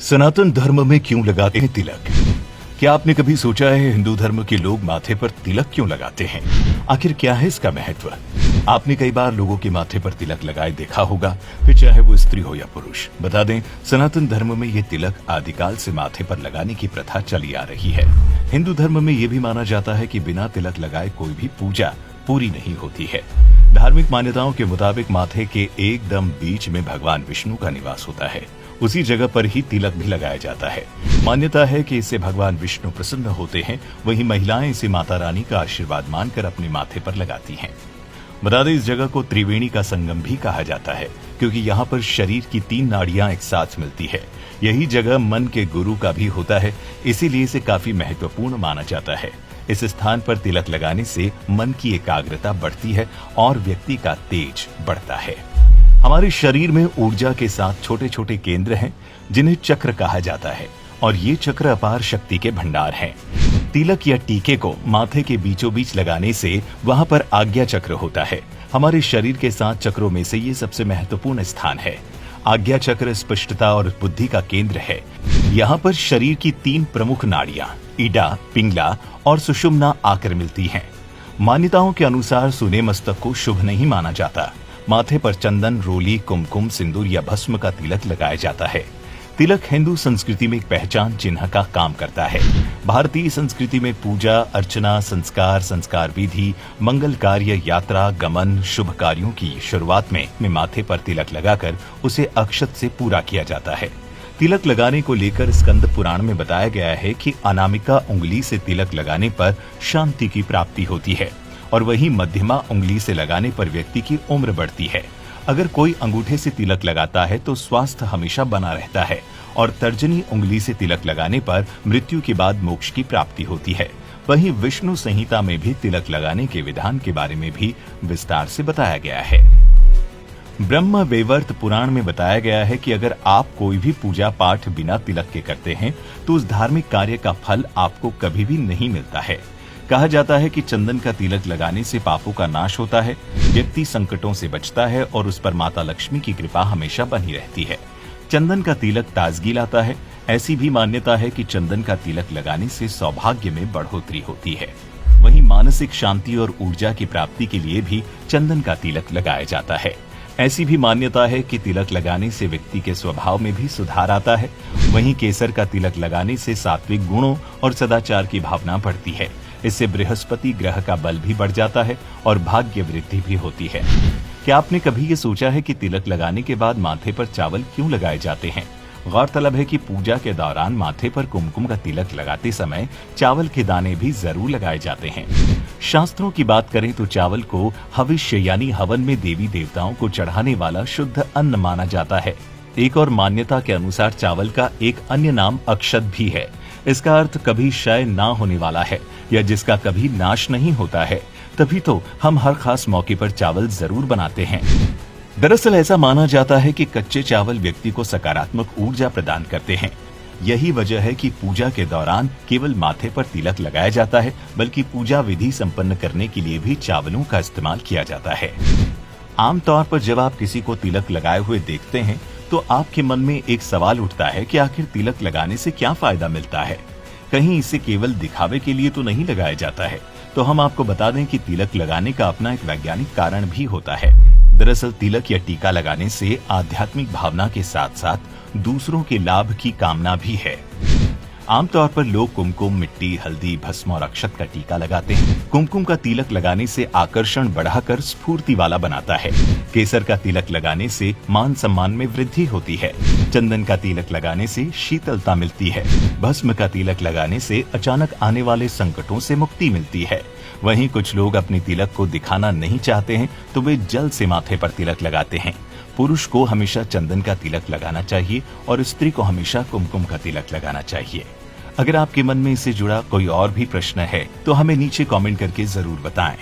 सनातन धर्म में क्यों लगाते हैं तिलक? क्या आपने कभी सोचा है हिंदू धर्म के लोग माथे पर तिलक क्यों लगाते हैं? आखिर क्या है इसका महत्व? आपने कई बार लोगों के माथे पर तिलक लगाए देखा होगा, फिर चाहे वो स्त्री हो या पुरुष। बता दें, सनातन धर्म में ये तिलक आदिकाल से माथे पर लगाने की प्रथा चली आ रही है। हिंदू धर्म में ये भी माना जाता है कि बिना तिलक लगाए कोई भी पूजा पूरी नहीं होती है। धार्मिक मान्यताओं के मुताबिक माथे के एकदम बीच में भगवान विष्णु का निवास होता है। उसी जगह पर ही तिलक भी लगाया जाता है। मान्यता है कि इससे भगवान विष्णु प्रसन्न होते हैं। वहीं महिलाएं इसे माता रानी का आशीर्वाद मानकर अपने माथे पर लगाती हैं। बता दें, इस जगह को त्रिवेणी का संगम भी कहा जाता है, क्योंकि यहाँ पर शरीर की 3 नाड़ियां एक साथ मिलती है। यही जगह मन के गुरु का भी होता है, इसीलिए इसे काफी महत्वपूर्ण माना जाता है। इस स्थान पर तिलक लगाने से मन की एकाग्रता बढ़ती है और व्यक्ति का तेज बढ़ता है। हमारे शरीर में ऊर्जा के साथ छोटे छोटे केंद्र हैं, जिन्हें चक्र कहा जाता है, और ये चक्र अपार शक्ति के भंडार हैं। तिलक या टीके को माथे के बीचों बीच लगाने से वहां पर आज्ञा चक्र होता है। हमारे शरीर के 7 चक्रों में से ये सबसे महत्वपूर्ण स्थान है। आज्ञा चक्र स्पष्टता और बुद्धि का केंद्र है। यहाँ पर शरीर की 3 प्रमुख नाड़ियां इडा, पिंगला और सुषुम्ना आकर मिलती हैं। मान्यताओं के अनुसार सूने मस्तक को शुभ नहीं माना जाता। माथे पर चंदन, रोली, कुमकुम, सिंदूर या भस्म का तिलक लगाया जाता है। तिलक हिंदू संस्कृति में एक पहचान चिन्ह का काम करता है। भारतीय संस्कृति में पूजा अर्चना, संस्कार विधि, मंगल कार्य, यात्रा, गमन, शुभ कार्यों की शुरुआत में माथे पर तिलक लगाकर उसे अक्षत से पूरा किया जाता है। तिलक लगाने को लेकर स्कंद पुराण में बताया गया है कि अनामिका उंगली से तिलक लगाने पर शांति की प्राप्ति होती है, और वहीं मध्यमा उंगली से लगाने पर व्यक्ति की उम्र बढ़ती है। अगर कोई अंगूठे से तिलक लगाता है तो स्वास्थ्य हमेशा बना रहता है, और तर्जनी उंगली से तिलक लगाने पर मृत्यु के बाद मोक्ष की प्राप्ति होती है। वहीं विष्णु संहिता में भी तिलक लगाने के विधान के बारे में भी विस्तार से बताया गया है। ब्रह्म वैवर्त पुराण में बताया गया है कि अगर आप कोई भी पूजा पाठ बिना तिलक के करते हैं तो उस धार्मिक कार्य का फल आपको कभी भी नहीं मिलता है। कहा जाता है कि चंदन का तिलक लगाने से पापों का नाश होता है, व्यक्ति संकटों से बचता है और उस पर माता लक्ष्मी की कृपा हमेशा बनी रहती है। चंदन का तिलक ताजगी लाता है। ऐसी भी मान्यता है कि चंदन का तिलक लगाने से सौभाग्य में बढ़ोतरी होती है। वहीं मानसिक शांति और ऊर्जा की प्राप्ति के लिए भी चंदन का तिलक लगाया जाता है। ऐसी भी मान्यता है कि तिलक लगाने से व्यक्ति के स्वभाव में भी सुधार आता है। वहीं केसर का तिलक लगाने से सात्विक गुणों और सदाचार की भावना बढ़ती है। इससे बृहस्पति ग्रह का बल भी बढ़ जाता है और भाग्य वृद्धि भी होती है। क्या आपने कभी ये सोचा है कि तिलक लगाने के बाद माथे पर चावल क्यों लगाए जाते हैं? गौरतलब है कि पूजा के दौरान माथे पर कुमकुम का तिलक लगाते समय चावल के दाने भी जरूर लगाए जाते हैं। शास्त्रों की बात करें तो चावल को हविष्य यानी हवन में देवी देवताओं को चढ़ाने वाला शुद्ध अन्न माना जाता है। एक और मान्यता के अनुसार चावल का एक अन्य नाम अक्षत भी है। इसका अर्थ कभी क्षय ना होने वाला है या जिसका कभी नाश नहीं होता है। तभी तो हम हर खास मौके पर चावल जरूर बनाते हैं। दरअसल ऐसा माना जाता है कि कच्चे चावल व्यक्ति को सकारात्मक ऊर्जा प्रदान करते हैं। यही वजह है कि पूजा के दौरान केवल माथे पर तिलक लगाया जाता है, बल्कि पूजा विधि संपन्न करने के लिए भी चावलों का इस्तेमाल किया जाता है। आमतौर पर जब आप किसी को तिलक लगाए हुए देखते हैं तो आपके मन में एक सवाल उठता है कि आखिर तिलक लगाने से क्या फायदा मिलता है? कहीं इसे केवल दिखावे के लिए तो नहीं लगाया जाता है? तो हम आपको बता दें कि तिलक लगाने का अपना एक वैज्ञानिक कारण भी होता है। दरअसल तिलक या टीका लगाने से आध्यात्मिक भावना के साथ साथ दूसरों के लाभ की कामना भी है। आमतौर पर लोग कुमकुम, मिट्टी, हल्दी, भस्म और अक्षत का टीका लगाते हैं। कुमकुम का तिलक लगाने से आकर्षण बढ़ाकर स्फूर्ति वाला बनाता है। केसर का तिलक लगाने से मान सम्मान में वृद्धि होती है। चंदन का तिलक लगाने से शीतलता मिलती है। भस्म का तिलक लगाने से अचानक आने वाले संकटों से मुक्ति मिलती है। वहीं कुछ लोग अपने तिलक को दिखाना नहीं चाहते हैं तो वे जल से माथे पर तिलक लगाते हैं। पुरुष को हमेशा चंदन का तिलक लगाना चाहिए और स्त्री को हमेशा कुमकुम का तिलक लगाना चाहिए। अगर आपके मन में इससे जुड़ा कोई और भी प्रश्न है तो हमें नीचे कमेंट करके जरूर बताएं।